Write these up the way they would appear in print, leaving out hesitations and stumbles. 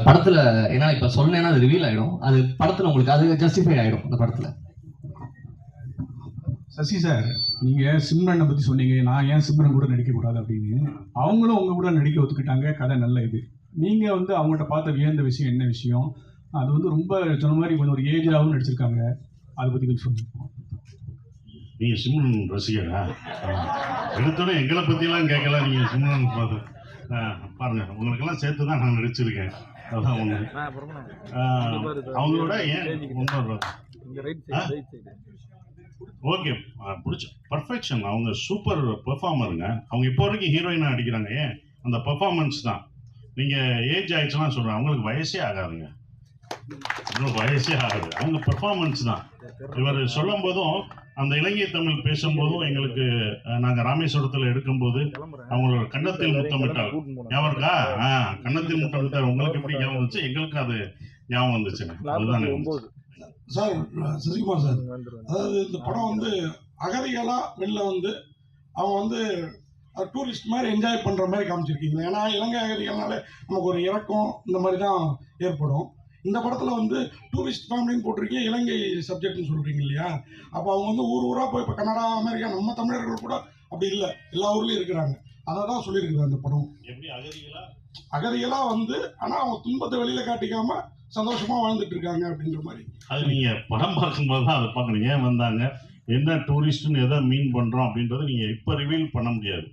படத்துல ஏன்னா இப்ப சொன்னேன்னா அது ரிவீல் ஆயிடும். அது படத்துல உங்களுக்கு அது ஜஸ்டிஃபை ஆயிடும் அந்த படத்துல. சசி சார், நீங்க சிம்ரனை பத்தி சொன்னீங்க, நான் ஏன் சிம்ரன் கூட நடிக்க கூடாது அப்படின்னு. அவங்களும் உங்க கூட நடிக்க ஒத்துக்கிட்டாங்க, கதை நல்ல இது. நீங்க வந்து அவங்கள்ட்ட பார்த்த வியந்த விஷயம் என்ன விஷயம்? அது வந்து ரொம்ப சொன்ன மாதிரி கொஞ்சம் ஒரு ஏஜாகவும் நடிச்சிருக்காங்க, அதை பத்தி கொஞ்சம் சொல்லுங்க. நீங்க சிம்ரன் ரசிகரா? எடுத்தோடனே எங்களை பத்தியெல்லாம் கேட்கல. நீங்க சிம்ரன் பாருங்க, உங்களுக்கெல்லாம் சேர்த்து தான் நான் நடிச்சிருக்கேன். அதான் ஒண்ணு. அவங்களோட ஏன் ஓகே பிடிச்ச பர்ஃபெக்ஷன். அவங்க சூப்பர் பெர்ஃபார்மருங்க. அவங்க இப்போ வரைக்கும் ஹீரோயினாக அடிக்கிறாங்க. ஏன் அந்த பெர்ஃபார்மன்ஸ் தான். நீங்கள் ஏஜ் ஆயிடுச்சுன்னா சொல்கிறேன், அவங்களுக்கு வயசே ஆகாதுங்க. அவங்களுக்கு வயசே ஆகாது, அவங்க பெர்ஃபார்மன்ஸ் தான். இவர் சொல்லும் போதும் அந்த இலங்கை தமிழ் பேசும்போதும் எங்களுக்கு நாங்கள் ராமேஸ்வரத்தில் எடுக்கும்போது அவங்களோட கன்னத்தில் முத்தமிட்டால் ஞாபகம் இருக்கா? கன்னத்தில் முத்தமிட்டால் உங்களுக்கு எப்படி ஞாபகம் வந்துச்சு, எங்களுக்கு அது ஞாபகம் வந்துச்சுங்க. அதுதான் சார். சசிகுமார் சார், அதாவது இந்த படம் வந்து அகதிகளா வெளில வந்து அவங்க வந்து டூரிஸ்ட் மாதிரி என்ஜாய் பண்ணுற மாதிரி காமிச்சிருக்கீங்க. ஏன்னா இலங்கை அகதிகள்னாலே நமக்கு ஒரு இறக்கம் இந்த மாதிரி தான் ஏற்படும். இந்த படத்தில் வந்து டூரிஸ்ட் ஃபேமிலின்னு போட்டிருக்கீங்க, இலங்கை சப்ஜெக்ட்னு சொல்கிறீங்க இல்லையா? அப்போ அவங்க வந்து ஊர் ஊராக போய் இப்போ கனடா, அமெரிக்கா, நம்ம தமிழர்கள் கூட அப்படி இல்லை, எல்லா ஊர்லேயும் இருக்கிறாங்க. அதை தான் சொல்லியிருக்குது அந்த படம். எப்படி அகதிகளாக வந்து ஆனால் அவங்க துன்பத்தை வெளியில் காட்டிக்காம சந்தோஷமாக வாழ்ந்துட்டு இருக்காங்க அப்படின்ற மாதிரி. அது நீங்கள் படம் பார்க்கும்போது தான் அதை பார்க்கணும். ஏன் வந்தாங்க, என்ன டூரிஸ்ட்னு எதை மீன் பண்ணுறோம் அப்படின்றத நீங்கள் இப்போ ரிவீல் பண்ண முடியாது.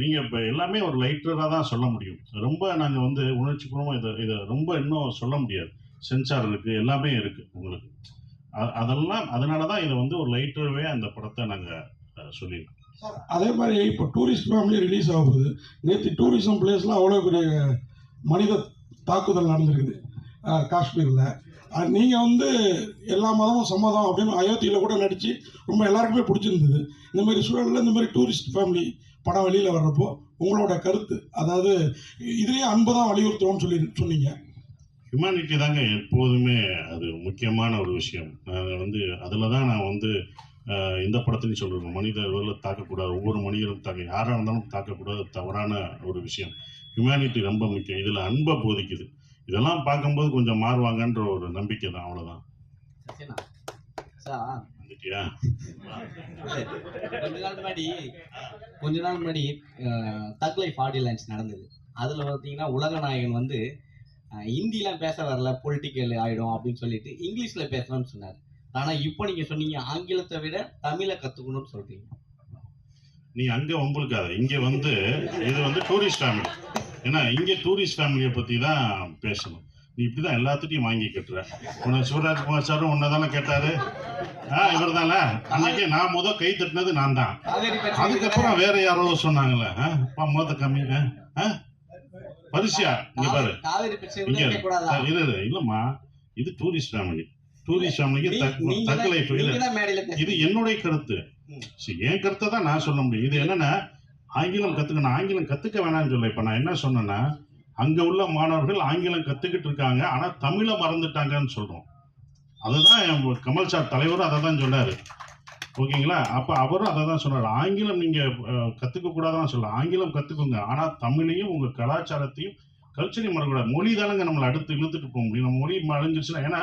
நீங்கள் இப்போ எல்லாமே ஒரு லைட்டராக தான் சொல்ல முடியும். ரொம்ப நாங்கள் வந்து உணர்ச்சிபூர்வமாக இதை ரொம்ப இன்னும் சொல்ல முடியாது. சென்சார் இருக்குது, எல்லாமே இருக்குது உங்களுக்கு. அதெல்லாம் அதனால தான் இதை வந்து ஒரு லைட்டராகவே அந்த படத்தை நாங்கள் சொல்லியிருக்கோம். அதே மாதிரி இப்போ டூரிஸ்ட் ஃபேமிலி ரிலீஸ் ஆகுது. நேற்று டூரிசம் பிளேஸ்லாம் அவ்வளோ பெரிய மனித தாக்குதல் நடந்திருக்குது காஷ்மீரில். நீங்கள் வந்து எல்லா மதமும் சம்மதம் அப்படின்னு அயோத்தியில் கூட நடித்து ரொம்ப எல்லாருக்குமே பிடிச்சிருந்தது. இந்த மாதிரி சூழலில் இந்த மாதிரி டூரிஸ்ட் ஃபேமிலி படம் வெளியில் வர்றப்போ உங்களோட கருத்து, அதாவது இதுலேயே அன்பு தான் வலியுறுத்துவோம்னு சொன்னீங்க. ஹியூமனிட்டி தாங்க எப்போதுமே அது முக்கியமான ஒரு விஷயம். நான் வந்து அதில் தான் நான் வந்து இந்த படத்துலையும் சொல்கிறேன், மனிதர்களை தாக்கக்கூடாது, ஒவ்வொரு மனிதரும் தாக்க, யாராக இருந்தாலும் தாக்கக்கூடாது, தவறான ஒரு விஷயம். ஹியூமனிட்டி ரொம்ப முக்கியம். இதில் அன்பை போதிக்குது. இதெல்லாம் பார்க்கும்போது கொஞ்சம் மாறுவாங்கன்ற ஒரு நம்பிக்கை தான், அவ்வளோதான். வந்துட்டியா? கொஞ்ச நாள் முன்னாடி தக் லைஃப் ஆடியோ லான்ச் நடந்தது. அதில் பார்த்தீங்கன்னா உலகநாயகன் வந்து ஹிந்திலாம் பேச வரல, பொலிட்டிக்கல் ஆகிடும் அப்படின்னு சொல்லிட்டு இங்கிலீஷில் பேசணும்னு சொன்னார். ஆனால் இப்போ நீங்கள் சொன்னீங்க ஆங்கிலத்தை விட தமிழை கற்றுக்கணும்னு சொல்கிறீங்க. நீ அங்கே வம்புழுக்காத, இங்கே வந்து இது வந்து டூரிஸ்ட் ஃபேமிலி. ஏன்னா இங்கே டூரிஸ்ட் ஃபேமிலியை பற்றி தான் பேசணும். நீ இப்படி தான் எல்லாத்துட்டையும் வாங்கி கட்டுற. உன்னை சிவராஜ்குமார் சாரும் உன்னை தானே கேட்டார். இவர் தானே அன்னைக்கு நான் கை தட்டினது நான் தான். அதுக்கப்புறம் வேற யாரோ சொன்னாங்களே, மொத்த கம்மி பரிசியா இங்க பாரு, இல்லம்மா, இது டூரிஸ்ட் ஃபேமிலி. டூரிஸ்ட் ஃபேமிலிக்கு தக்க லைஃப். இது என்னுடைய கருத்து, என் கருத்தை தான் நான் சொல்ல முடியும். இது என்னன்னா ஆங்கிலம் கத்துக்கணும், ஆங்கிலம் கத்துக்க வேணாம்னு சொல்ல. இப்ப நான் என்ன சொன்னேன்னா, அங்க உள்ள மாணவர்கள் ஆங்கிலம் கத்துக்கிட்டு இருக்காங்க, ஆனா தமிழை மறந்துட்டாங்கன்னு சொல்றோம். அதுதான் கமல் சார் தலைவரும் அதை தான் சொன்னாரு. ஓகேங்களா? அப்ப அவரும் அதை தான் சொன்னார். ஆங்கிலம் நீங்க கத்துக்க கூடாதான் சொல்ல, ஆங்கிலம் கத்துக்கோங்க, ஆனா தமிழையும் உங்க கலாச்சாரத்தையும் கல்ச்சரையும் மறக்கக்கூடாது. மொழி தானங்க நம்மளை அடுத்து இழுத்துட்டு போக முடியும். நம்ம மொழி மறைஞ்சிருச்சுன்னா, ஏன்னா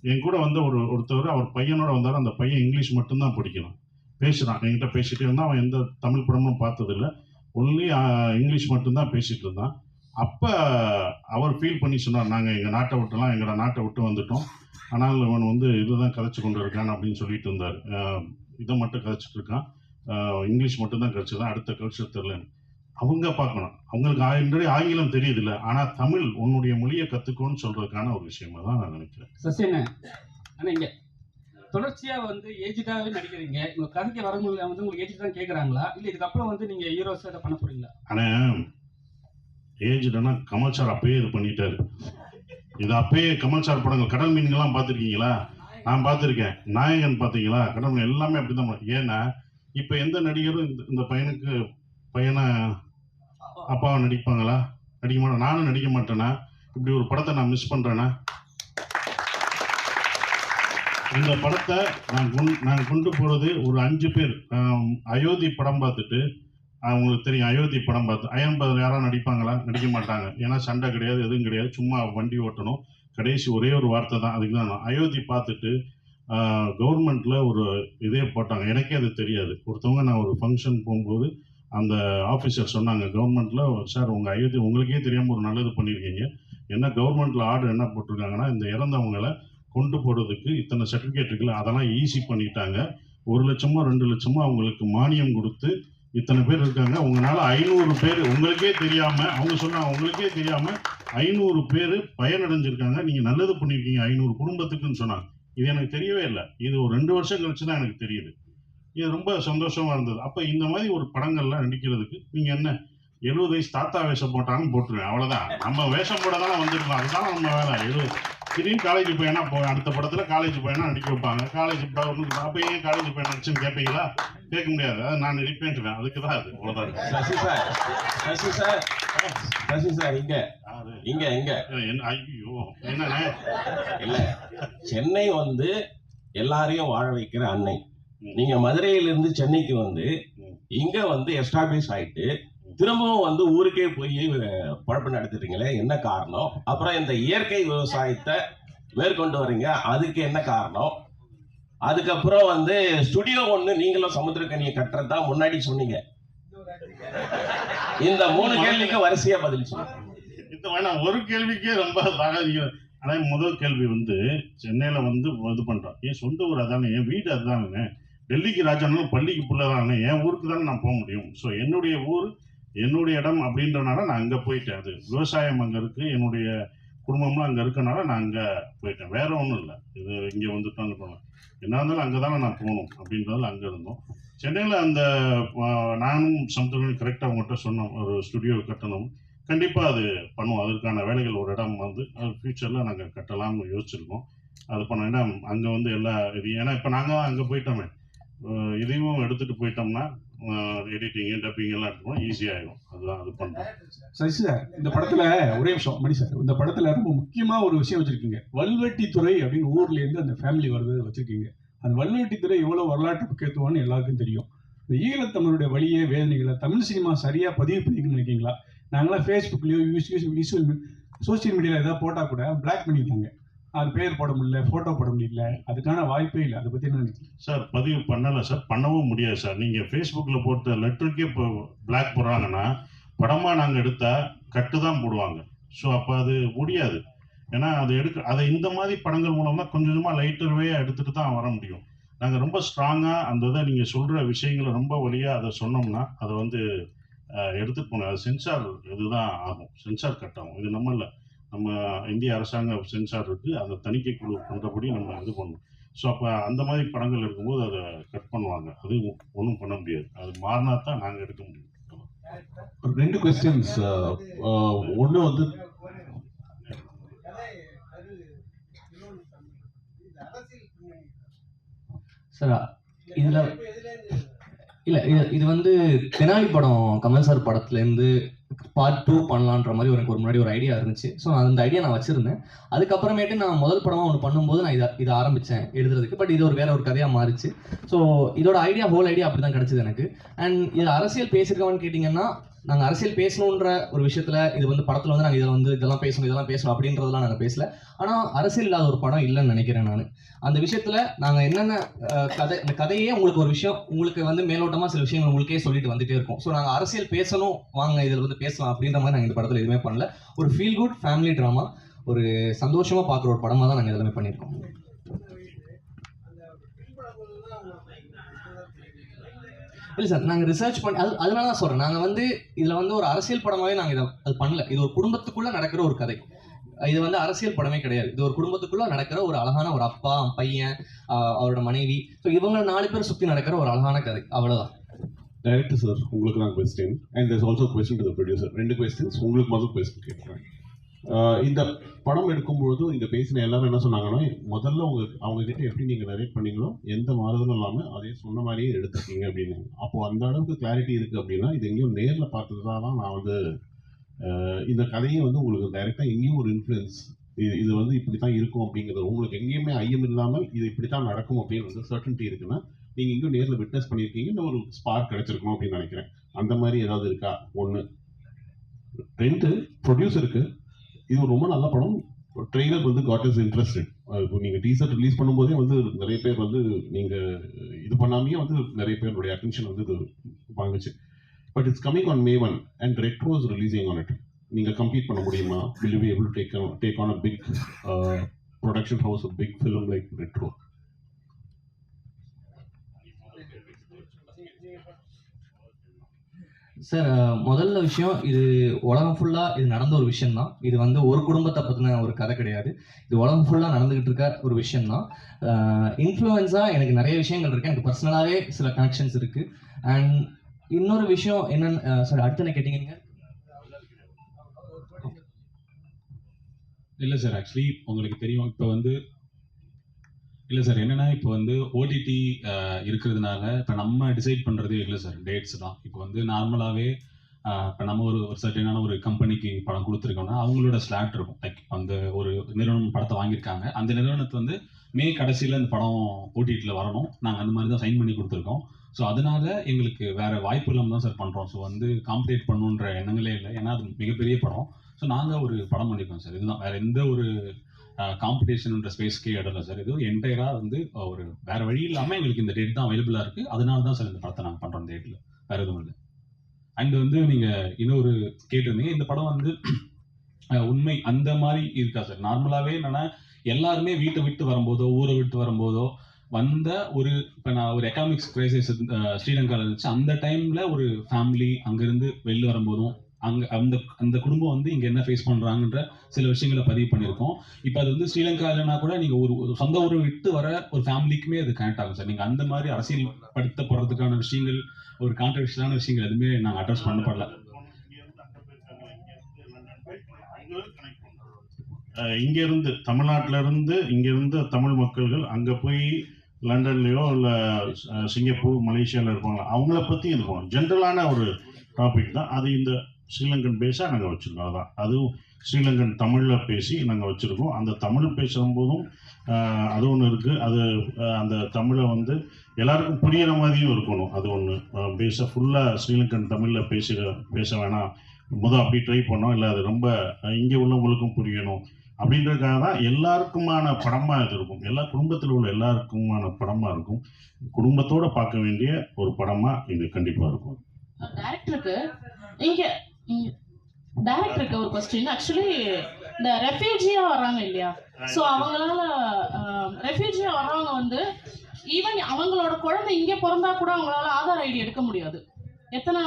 என் கூட வந்து ஒருத்தர் அவர் பையனோட வந்தார். அந்த பையன் இங்கிலீஷ் மட்டும்தான் படிக்கணும், பேசுறான், என்கிட்ட பேசிட்டு இருந்தான். அவன் எந்த தமிழ் படமும் பார்த்ததில்லை, ஒன்லி இங்கிலீஷ் மட்டும்தான் பேசிட்டு இருந்தான். அப்போ அவர் ஃபீல் பண்ணி சொன்னார், நாங்கள் எங்கள் நாட்டை விட்டுலாம், எங்களோட நாட்டை விட்டு வந்துட்டோம், ஆனால் இவன் வந்து இதுதான் கதைச்சு கொண்டு இருக்கான் அப்படின்னு சொல்லிட்டு இருந்தார். இதை மட்டும் கதைச்சிட்டு இருக்கான், இங்கிலீஷ் மட்டும்தான் கதைச்சுதான், அடுத்த கல்ச்சர் தெரியலன்னு. அவங்க பார்க்கணும், அவங்களுக்கு ஆல்ரெடி ஆங்கிலம் தெரியுது இல்லை, ஆனால் தமிழ் உன்னுடைய மொழியை கற்றுக்கோன்னு சொல்றதுக்கான ஒரு விஷயமா தான் நான் நினைக்கிறேன். சசியண்ணே, ஆனால் இங்கே தொடர்ச்சியாக வந்து ஏஜ்டாகவே நடிக்கிறீங்க. உங்கள் கதைக்கு வரவங்க வந்து உங்களுக்கு ஏஜ் தான் கேட்குறாங்களா, இல்லை இதுக்கப்புறம் வந்து நீங்கள் ஹீரோஸாக இதை பண்ண போறீங்களா? ஆனால் ஏஜ்டுனா கமல் சார் அப்பயே இது பண்ணிட்டாரு. இது அப்பயே கமல் சார் படங்கள், கடல் மீன்கள்லாம் பார்த்துருக்கீங்களா? நான் பார்த்துருக்கேன். நாயகன் பார்த்தீங்களா? கடல் மீன் எல்லாமே அப்படிதான். ஏன்னா இப்போ எந்த நடிகரும் இந்த பையனை அப்பாவை நடிப்பாங்களா? நடிக்க மாட்டேன். நானும் நடிக்க மாட்டேனா? இப்படி ஒரு படத்தை நான் மிஸ் பண்ணுறேன்னா? இந்த படத்தை நான் கொண்டு போகிறது ஒரு 5 பேர். அயோத்தி படம் பார்த்துட்டு அவங்களுக்கு தெரியும் அயோத்தி படம் பார்த்து அயன் பதில் யாராவது நடிப்பாங்களா? நடிக்க மாட்டாங்க. ஏன்னா சண்டை கிடையாது, எதுவும் கிடையாது, சும்மா வண்டி ஓட்டணும். கடைசி ஒரே ஒரு வார்த்தை தான், அதுக்கு தான் அயோத்தி பார்த்துட்டு கவர்மெண்ட்டில் ஒரு இதே போட்டாங்க. எனக்கே அது தெரியாது. ஒருத்தவங்க நான் ஒரு ஃபங்க்ஷன் போகும்போது அந்த ஆஃபீஸர் சொன்னாங்க கவர்மெண்ட்டில், சார் உங்கள் அயோத்தி உங்களுக்கே தெரியாமல் ஒரு நல்லது பண்ணியிருக்கீங்க. என்ன கவர்மெண்ட்டில் ஆர்டர் என்ன போட்டிருக்காங்கன்னா, இந்த இறந்தவங்களை கொண்டு போகிறதுக்கு இத்தனை சர்டிஃபிகேட் இருக்குல்ல, அதெல்லாம் ஈஸி பண்ணிட்டாங்க. 1 லட்சமோ 2 லட்சமோ அவங்களுக்கு மானியம் கொடுத்து இத்தனை பேர் இருக்காங்க, உங்களால் 500 பேர் உங்களுக்கே தெரியாமல், அவங்க சொன்னாங்க உங்களுக்கே தெரியாமல் 500 பேர் பயனடைஞ்சிருக்காங்க, நீங்கள் நல்லது பண்ணியிருக்கீங்க 500 குடும்பத்துக்குன்னு சொன்னாங்க. இது எனக்கு தெரியவே இல்லை. இது ஒரு 2 வருஷம் கழிச்சு தான் எனக்கு தெரியுது. இது ரொம்ப சந்தோஷமா இருந்தது. அப்போ இந்த மாதிரி ஒரு படங்கள்லாம் நடிக்கிறதுக்கு நீங்கள் என்ன 70 வயசு தாத்தா வேஷம் போட்டாங்கன்னு போட்டுருவேன், அவ்வளோதான். நம்ம வேஷம் போட தானே வந்திருக்கோம், அதுதான் நம்ம வேலை. 70 திடீர்னு காலேஜ் பையனா அடுத்த படத்தில் காலேஜ் பையனா நடிக்க வைப்பாங்க. காலேஜ் அப்போ ஏன் காலேஜ் பையன் நடிச்சுன்னு கேட்பீங்களா? கேட்க முடியாது. அது நான் நடிப்பேன்ட்டுவேன், அதுக்கு தான் அது அவ்வளோதான். சசி சார் இங்க ஐயோ என்னண்ணே இல்ல, சென்னை வந்து எல்லாரையும் வாழ வைக்கிற அன்னை. நீங்க மதுரையிலிருந்து சென்னைக்கு வந்து இங்க வந்து எஸ்டாப்ளிஷ் ஆயிட்டு திரும்பவும் வந்து ஊருக்கே போய் பழப்பு நடத்திட்டீங்களே, என்ன காரணம்? அப்புறம் இந்த இயற்கை விவசாயத்தை மேற்கொண்டு வர்றீங்க, அதுக்கு என்ன காரணம்? அதுக்கப்புறம் வந்து ஸ்டுடியோ ஒண்ணு நீங்களும் சமுத்திரக்கனியை கட்டுறதா முன்னாடி சொன்னீங்க. இந்த 3 கேள்விக்கு வரிசையா பதில் சொல்லுங்க. இது வேணாம், ஒரு கேள்விக்கே ரொம்ப ஆனால் முதல் கேள்வி வந்து சென்னையில் வந்து இது பண்ணுறோம். என் சொந்த ஊர் அதானே, என் வீடு அதுதானே. டெல்லிக்கு ராஜானாலும் பள்ளிக்கு பிள்ளை தானே, என் ஊருக்கு தானே நான் போக முடியும். ஸோ என்னுடைய ஊர் என்னுடைய இடம் அப்படின்றனால நான் அங்கே போயிட்டேன். அது விவசாயம் அங்கே இருக்குது, என்னுடைய குடும்பம்லாம் அங்கே இருக்கனால நான் அங்கே போயிட்டேன். வேற ஒன்றும் இல்லை. இது இங்கே வந்துட்டோம் என்ன இருந்தாலும் அங்கே தானே நான் போகணும் அப்படின்றதால அங்கே இருந்தோம். சென்னையில் அந்த நானும் சமுத்திரம் கரெக்டாக அவங்ககிட்ட சொன்னோம், ஒரு ஸ்டுடியோ கட்டணும், கண்டிப்பாக அது பண்ணுவோம். அதற்கான வேலைகள் ஒரு இடம் வந்து அது ஃபியூச்சரில் நாங்கள் கட்டலாம்னு யோசிச்சிருக்கோம். அது பண்ணோம். ஏன்னா அங்கே வந்து எல்லா இது, ஏன்னா இப்போ நாங்கள் தான் அங்கே போயிட்டோமே, இதையும் எடுத்துகிட்டு போயிட்டோம்னா எடிட்டிங் டப்பிங் எல்லாம் எடுத்துக்கணும், ஈஸியாகிடும். அதுதான் அது பண்ணுறோம். சசி சார், இந்த படத்தில் ஒரே விஷயம் மணி சார், இந்த படத்தில் ரொம்ப முக்கியமாக ஒரு விஷயம் வச்சுருக்கீங்க. வல்வெட்டித்துறை அப்படின்னு ஊர்லேருந்து அந்த ஃபேமிலி வருது வச்சுருக்கீங்க. அந்த வல்வெட்டித்துறை எவ்வளோ வரலாற்று முக்கியத்துவம்னு எல்லாருக்கும் தெரியும். இந்த ஈழத்தமிழுடைய வழியே வேதனைகளை தமிழ் சினிமா சரியாக பதிவு பண்ணிக்கணும்னு நினைக்கிங்களா? நாங்களாம் ஃபேஸ்புக்லேயோ சோசியல் மீடியாவில் ஏதாவது போட்டால் கூட பிளாக் பண்ணிட்டாங்க, அது பேர் போட முடியல, ஃபோட்டோ போட முடியல, அதுக்கான வாய்ப்பே இல்லை. அதை பற்றி என்ன நினைக்கிறீங்க சார்? பதிவு பண்ணலை சார், பண்ணவும் முடியாது சார். நீங்கள் ஃபேஸ்புக்கில் போட்ட லெட்டருக்கே இப்போ பிளாக் போடுறாங்கன்னா, படமாக நாங்கள் எடுத்தால் கட்டு தான் போடுவாங்க. ஸோ அப்போ அது முடியாது. ஏன்னா அதை இந்த மாதிரி படங்கள் மூலமாக கொஞ்சம் கொஞ்சமாக லைட்டர்வேயாக எடுத்துகிட்டு தான் வர முடியும். நாங்கள் ரொம்ப ஸ்ட்ராங்காக அந்த இதை நீங்கள் சொல்கிற விஷயங்களை ரொம்ப வழியாக அதை சொன்னோம்னா அதை வந்து எடுத்துகிட்டு போனோம். அது சென்சார் இதுதான் ஆகும், சென்சார் கட் ஆகும். இது நம்ம இல்லை, நம்ம இந்திய அரசாங்க சென்சார் இருக்குது, அந்த தணிக்கை குழு பண்ணுறபடி நம்ம இது பண்ணணும். ஸோ அப்போ அந்த மாதிரி படங்கள் இருக்கும்போது அதை கட் பண்ணுவாங்க. அது ஒன்றும் பண்ண முடியாது, அது மாறினா தான் நாங்கள் எடுக்க முடியும். 2 கொஸ்டின்ஸ். ஒன்று வந்து சார், இதுல இல்ல இது வந்து தெனாலி படம் கமல் சார் படத்துலேருந்து பார்ட் 2 பண்ணலான்ற மாதிரி எனக்கு ஒரு முன்னாடி ஒரு ஐடியா இருந்துச்சு. ஸோ அந்த ஐடியா நான் வச்சிருந்தேன். அதுக்கப்புறமேட்டு நான் முதல் படமாக ஒன்று பண்ணும்போது நான் இதை ஆரம்பித்தேன் எழுதுறதுக்கு. பட் இது வேற ஒரு கதையாக மாறிச்சு. ஸோ இதோட ஹோல் ஐடியா அப்படி தான் கிடச்சிது எனக்கு. அண்ட் இது அரசியல் பேசியிருக்கோன்னு கேட்டிங்கன்னா, நாங்கள் அரசியல் பேசணுன்ற ஒரு விஷயத்தில் இது வந்து படத்தில் வந்து நாங்கள் இதெல்லாம் பேசணும் அப்படின்றதெல்லாம் நாங்கள் பேசல. ஆனால் அரசியல் இல்லாத ஒரு படம் இல்லைன்னு நினைக்கிறேன் நான். அந்த விஷயத்தில் நாங்கள் என்னென்ன இந்த கதையே உங்களுக்கு ஒரு விஷயம், உங்களுக்கு வந்து மேலோட்டமாக சில விஷயங்கள் உங்களுக்கே சொல்லிட்டு வந்துட்டே இருக்கும். ஸோ நாங்கள் அரசியல் பேசணும், வாங்க இதில் வந்து பேசலாம் அப்படின்ற மாதிரி நாங்கள் இந்த படத்தில் எதுவுமே பண்ணல. ஒரு ஃபீல் குட் ஃபேமிலி ட்ராமா, ஒரு சந்தோஷமாக பார்க்குற ஒரு படமாக தான் நாங்கள் எல்லாமே பண்ணியிருக்கோம். இல்லை சார், நாங்கள் ரிசர்ச் பண்ணி அதனால தான் சொல்கிறேன். நாங்கள் வந்து இதில் வந்து ஒரு அரசியல் படமாகவே நாங்கள் அது பண்ணல. இது ஒரு குடும்பத்துக்குள்ளே நடக்கிற ஒரு கதை. இது வந்து அரசியல் படமே கிடையாது. இது ஒரு குடும்பத்துக்குள்ளே நடக்கிற ஒரு அழகான ஒரு அப்பா, பையன், அவரோட மனைவி, ஸோ இவங்க 4 பேர் சுற்றி நடக்கிற ஒரு அழகான கதை, அவ்வளோதான். டைரக்டர் சார், உங்களுக்கு நான் question and there's also question to the producer. 2 questions. உங்களுக்கு முதல் கொஸ்டின் கேட்குறேன். இந்த படம் எடுக்கும்பொழுது இங்கே பேசின எல்லாரும் என்ன சொன்னாங்கன்னா, முதல்ல அவங்க கிட்ட எப்படி நீங்கள் நரேட் பண்ணீங்களோ எந்த மாறுதலும் இல்லாமல் அதே சொன்ன மாதிரியே எடுத்துருக்கீங்க அப்படின்னு. அப்போது அந்த அளவுக்கு கிளாரிட்டி இருக்குது அப்படின்னா, இது எங்கேயும் நேரில் பார்த்ததுதான் நான் வந்து இந்த கதையை வந்து உங்களுக்கு டைரெக்டாக எங்கேயும் ஒரு இன்ஃப்ளூயன்ஸ், இது வந்து இப்படி தான் இருக்கும் அப்படிங்கிறது உங்களுக்கு எங்கேயுமே ஐயம் இல்லாமல் இது இப்படி தான் நடக்கும் அப்படின்னு வந்து சர்டன்ட்டி இருக்குன்னா, நீங்கள் எங்கேயும் நேரில் விட்னஸ் பண்ணியிருக்கீங்க, இன்னும் ஒரு ஸ்பார்க் கிடைச்சிருக்கணும் அப்படின்னு நினைக்கிறேன். அந்த மாதிரி ஏதாவது இருக்கா? ஒன்று. 2, ப்ரொடியூசருக்கு இது ஒரு ரொம்ப நல்ல படம், ட்ரெய்லர் வந்து காட் இஸ் இன்ட்ரெஸ்டட். இப்போ நீங்கள் டீசர் ரிலீஸ் பண்ணும்போதே வந்து நிறைய பேர் வந்து நீங்கள் இது பண்ணாமையே வந்து நிறைய பேருடைய அட்டென்ஷன் வந்து இது வாங்குச்சு. But it's coming on May 1 and Retro is releasing on it. நீங்கள் கம்ப்ளீட் பண்ண முடியுமா? Will you be able to take on a big production house, a big film like Retro? Sir, முதல்ல விஷயம், இது உலகம் ஃபுல்லாக இது நடந்த ஒரு விஷயம் தான். இது வந்து ஒரு குடும்பத்தை பற்றின ஒரு கதை கிடையாது. இது உலகம் ஃபுல்லாக நடந்துகிட்டு இருக்க ஒரு விஷயம் தான். இன்ஃப்ளூயன்ஸாக எனக்கு நிறைய விஷயங்கள் இருக்குது. எனக்கு பர்சனலாகவே சில கனெக்ஷன்ஸ் இருக்குது. அண்ட் இன்னொரு விஷயம் என்னன்னு சார், அடுத்து என்ன கேட்டீங்க நீங்கள்? இல்லை சார், ஆக்சுவலி உங்களுக்கு தெரியும், இப்போ வந்து இல்லை சார், என்னென்னா இப்போ வந்து ஓடிடி இருக்கிறதுனால இப்போ நம்ம டிசைட் பண்ணுறதே இல்லை சார், டேட்ஸ் தான். இப்போ வந்து நார்மலாகவே இப்போ நம்ம ஒரு சர்டனான ஒரு கம்பெனிக்கு படம் கொடுத்துருக்கோம்னா அவங்களோட ஸ்லாட் இருக்கும். லைக் அந்த ஒரு நிறுவனம் படத்தை வாங்கியிருக்காங்க, அந்த நிறுவனத்தை வந்து மே கடைசியில் இந்த படம் ஓடிடியில் வரணும், நாங்கள் அந்த மாதிரி தான் சைன் பண்ணி கொடுத்துருக்கோம். ஸோ அதனால எங்களுக்கு வேறு வாய்ப்பு இல்லாமல் தான் சார் பண்ணுறோம். ஸோ வந்து காம்படேட் பண்ணணுன்ற எண்ணங்களே இல்லை, ஏன்னா அது மிகப்பெரிய படம். ஸோ நாங்கள் ஒரு படம் பண்ணியிருக்கோம் சார், இதுதான். வேறு எந்த ஒரு காம்படிஷன்ன்ற ஸ்பேஸ்க்கே இடல சார். இது என்டையராக வந்து ஒரு வேறு வழி இல்லாமல் எங்களுக்கு இந்த டேட் தான் அவைலபிளாக இருக்குது. அதனால தான் சார் இந்த படத்தை நாங்கள் பண்ணுறோம் டேட்டில், வேறு எதுவும் இல்லை. அண்ட் வந்து நீங்கள் இன்னொரு கேட்டிருந்தீங்க, இந்த படம் வந்து உண்மை அந்த மாதிரி இருக்கா சார்? நார்மலாகவே என்னென்னா எல்லாருமே வீட்டை விட்டு வரும்போதோ ஊரை விட்டு வரும்போதோ வந்த ஒரு, இப்போ நான் ஒரு எக்கனாமிக்ஸ் கிரைசிஸ் ஸ்ரீலங்காவில் இருந்துச்சு, அந்த டைமில் ஒரு ஃபேமிலி அங்கேருந்து வெளில வரும்போதும் அங்கே அந்த குடும்பம் வந்து இங்கே என்ன ஃபேஸ் பண்ணுறாங்கன்ற சில விஷயங்களை பதிவு பண்ணியிருக்கோம். இப்போ அது வந்து ஸ்ரீலங்காவில்னா கூட நீங்கள் ஒரு சொந்த ஊரை விட்டு வர ஒரு ஃபேமிலிக்குமே அது கனெக்ட் ஆகும் சார். நீங்கள் அந்த மாதிரி அரசியல்படுத்த போகிறதுக்கான விஷயங்கள், ஒரு கான்ட்ரவர்ஷியலான விஷயங்கள் எதுவுமே நாங்கள் அட்ரஸ் பண்ணப்படல. இங்கேருந்து தமிழ்நாட்டிலேருந்து இங்கேருந்து தமிழ் மக்கள்கள் அங்கே போய் லண்டன்லேயோ இல்லை சிங்கப்பூர் மலேசியாவில் இருப்பாங்க, அவங்கள பற்றி இருக்கும் ஜென்ரலான ஒரு டாபிக் தான் அது. இந்த ஸ்ரீலங்கன் பேஸாக நாங்கள் வச்சுருக்கோம், அதான். அதுவும் ஸ்ரீலங்கன் தமிழில் பேசி நாங்கள் வச்சுருக்கோம். அந்த தமிழ் பேசும்போதும் அது ஒன்று இருக்குது. அது அந்த தமிழை வந்து எல்லாருக்கும் புரிகிற மாதிரியும் இருக்கணும், அது ஒன்று. பேஸை ஃபுல்லாக ஸ்ரீலங்கன் தமிழில் பேச வேணாம், அப்படி ட்ரை பண்ணோம். இல்லை அது ரொம்ப இங்கே உள்ளவங்களுக்கும் புரியணும் அப்படின்றதுக்காக தான் எல்லாருக்குமான படமாக இது இருக்கும். எல்லா குடும்பத்தில் உள்ள எல்லாருக்குமான படமாக இருக்கும். குடும்பத்தோடு பார்க்க வேண்டிய ஒரு படமாக இது கண்டிப்பாக இருக்கும். டைரக்டருக்கு ஒரு क्वेश्चन. ஆக்சுவலி இந்த ரெஃப்யூஜியா வராங்க இல்லையா, ஸோ அவங்களால ரெஃப்யூஜியா வர்றவங்க வந்து ஈவன் அவங்களோட குழந்தை இங்கே பிறந்தா கூட அவங்களால ஆதார் ஐடி எடுக்க முடியாது. எத்தனை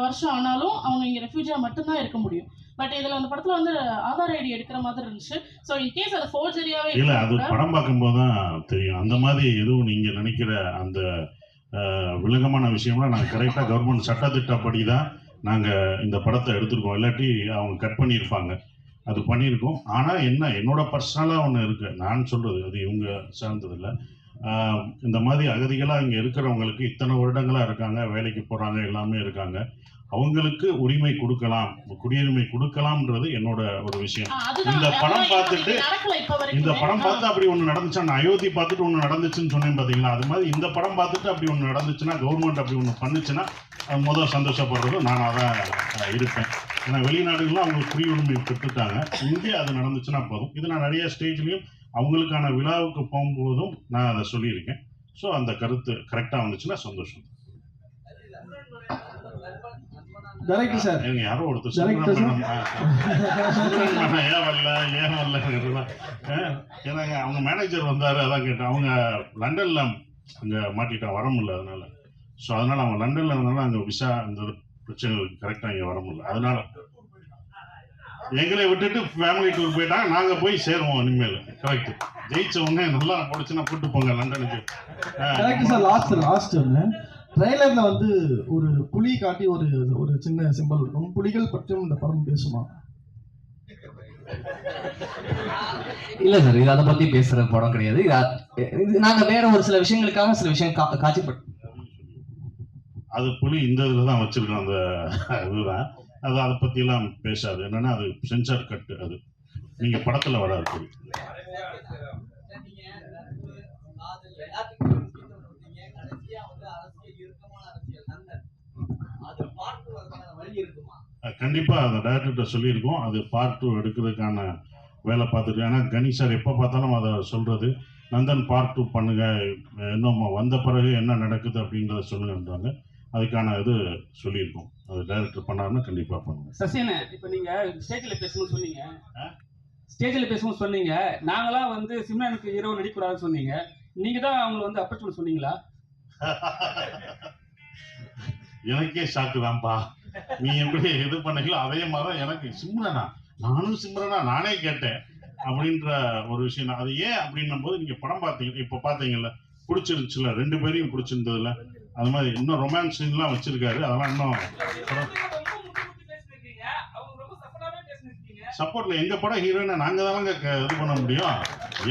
வருஷம் ஆனாலும் அவங்க இங்கே ரெஃப்யூஜியா மட்டும்தான் இருக்க முடியும். பட் இதில் அந்த படத்தில் வந்து ஆதார் ஐடி எடுக்கிற மாதிரி இருந்துச்சு. ஸோ இன்கேஸ் அது ஃபோர்ஜரியாவே இல்லை, அது படம் பார்க்கும்போது தான் தெரியும். அந்த மாதிரி எதுவும் நீங்கள் நினைக்கிற அந்த விலகமான விஷயம்லாம் நாங்கள் கரெக்டாக கவர்மெண்ட் சட்டத்திட்டப்படி தான் நாங்கள் இந்த படத்தை எடுத்துருக்கோம். இல்லாட்டி அவங்க கட் பண்ணியிருப்பாங்க, அது பண்ணியிருக்கோம். ஆனால் என்னோட பர்சனலாக ஒன்று இருக்குது, நான் சொல்கிறது அது இவங்க சார்ந்ததில்லை. இந்த மாதிரி அகதிகளாக இங்கே இருக்கிறவங்களுக்கு இத்தனை வருடங்களாக இருக்காங்க, வேலைக்கு போகிறாங்க, எல்லாமே இருக்காங்க, அவங்களுக்கு உரிமை கொடுக்கலாம், குடியுரிமை கொடுக்கலாம்ன்றது என்னோட ஒரு விஷயம். இந்த படம் பார்த்துட்டு அப்படி ஒன்று நடந்துச்சா, நான் அயோத்தி பார்த்துட்டு ஒன்று நடந்துச்சுன்னு சொன்னேன் பார்த்தீங்களா, அது மாதிரி இந்த படம் பார்த்துட்டு அப்படி ஒன்று நடந்துச்சுன்னா, கவர்மெண்ட் அப்படி ஒன்று பண்ணுச்சுன்னா முதல் சந்தோஷப்படுறதும் நான் அதான் இருப்பேன். ஏன்னா வெளிநாடுகள்லாம் அவங்களுக்கு குடியுரிமை பெற்றுட்டாங்க, இங்கே அது நடந்துச்சுன்னா போதும். இது நான் நிறைய ஸ்டேஜ்லையும் அவங்களுக்கான விழாவுக்கு போகும்போதும் நான் அதை சொல்லியிருக்கேன். ஸோ அந்த கருத்து கரெக்டாக வந்துச்சுன்னா சந்தோஷம். டைரக்டர் சார், யாரோ ஒருத்தர் ஏன் வரல ஏன்னாங்க அவங்க மேனேஜர் வந்தாரு, அதான் கேட்டேன். அவங்க லண்டன்ல அங்கே மாட்டிட்டா வர முடியல, அதனால. ஸோ அதனால அவங்க லண்டன்ல இருந்தாலும் அங்கே விசா இந்த பிரச்சனைகளுக்கு கரெக்டாக இங்கே வர முடியல, அதனால எங்களை விட்டுட்டு ஃபேமிலி டூர் போயிட்டாங்க. நாங்கள் போய் சேருவோம் இனிமேல். கரெக்ட், ஜெயிச்ச உடனே நல்லா போடுச்சுன்னா கூட்டு போங்க லண்டனுக்கு. Correct sir. லாஸ்ட் ஒன்று ட்ரெய்லர்ல வந்து ஒரு புலி காட்டி ஒரு சின்ன சிம்பல் இருக்கும். புலிகள் பற்றியும் இந்த படம் பேசுமா? இல்ல சார், இது அதை பத்தி பேசுற படம் கிடையாது. இது நாங்க வேற ஒரு சில விஷயங்களுக்காக சில விஷயம் காட்சிப்பட்டோம். அது புலி இந்த இதில் தான் வச்சிருக்கோம், அந்த இதுதான். அது அதை பற்றியெல்லாம் பேசாது. என்னன்னா அது சென்சார் கட்டு, அது நீங்கள் படத்தில் வராது புலி. கண்டிப்பா அந்த டைரக்டர்கிட்ட சொல்லியிருக்கோம். அது பார்ட் 2 எடுக்கிறதுக்கான வேலை பார்த்துட்டு, ஏன்னா கணேஷ் சார் எப்போ பார்த்தாலும் அதை சொல்றது, நந்தன் பார்ட் 2 பண்ணுங்க, இன்னும் வந்த பிறகு என்ன நடக்குது அப்படின்றத சொல்லுங்கன்றாங்க. அதுக்கான இது சொல்லியிருக்கோம். அது டைரக்டர் பண்ணாருன்னா கண்டிப்பா பண்ணுவோம். சசியண்ணே, இப்போ நீங்க ஸ்டேஜில் பேசணும்னு சொன்னீங்க, ஸ்டேஜில் பேசணும்னு சொன்னீங்க, நாங்களாம் வந்து சிம்ரனுக்கு ஹீரோ நடிக்கக்கூடாதுன்னு சொன்னீங்க. நீங்க தான் அவங்களை வந்து அப்ரோச் பண்ண சொன்னீங்களா? எனக்கே ஷாக்கு தான்ப்பா. நீ எப்படி இது பண்ணீங்களோ அதே மாதிரி எனக்கு சிம்ரனா, நானும் சிம்ரனா நானே கேட்டேன் அப்படின்ற ஒரு விஷயம் தான். அது ஏன் அப்படின்னும் போது நீங்க படம் பார்த்தீங்க, இப்போ பார்த்தீங்கல்ல, பிடிச்சிருந்துச்சுல, 2 பேரையும் பிடிச்சிருந்ததுல, அது மாதிரி இன்னும் ரொமான்ஸ் சீன்லாம் வச்சிருக்காரு. அதெல்லாம் இன்னும் சப்போர்ட்ல எங்க படம் ஹீரோயினை நாங்க தானங்க இது பண்ண முடியும்.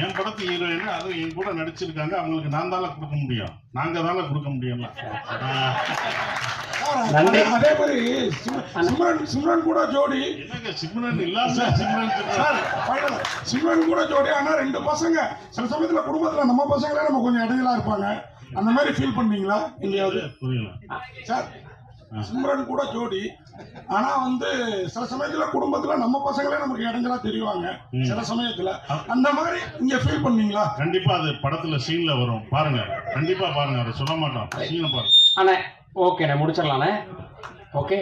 என் படத்து ஹீரோயின் அதுவும் என் கூட நடிச்சிருக்காங்க, அவங்களுக்கு நான் தானே கொடுக்க முடியும், நாங்க தானே கொடுக்க முடியும்ல. அதே மாதிரி சிம்ரன் கூட ஜோடி, என்னங்க சிம்ரன் இல்லாம சிம்ரன் கூட ஜோடி. ஆனா 2 பசங்க சில சமயத்துல குடும்பத்துல நம்ம பசங்களே நம்ம கொஞ்சம் இடைஞ்சலா இருப்பாங்க. அந்த மாதிரி ஃபீல் பண்ணீங்களா எங்கேயாவது? புரியல சார், சிம்ரன் கூட ஜோடி, ஆனா வந்து சில சமயத்துல குடும்பத்துல நம்ம பசங்களே நமக்கு இடைஞ்சலா தெரிவாங்க சில சமயத்துல. அந்த மாதிரி இங்க ஃபீல் பண்ணீங்களா? கண்டிப்பா அது படத்துல சீன்ல வரும், பாருங்க, கண்டிப்பா பாருங்க, அதை சொல்ல மாட்டோம், சீனை பாருங்க. அண்ணே ஓகேண்ணே, முடிச்சிடலாண்ணே. ஓகே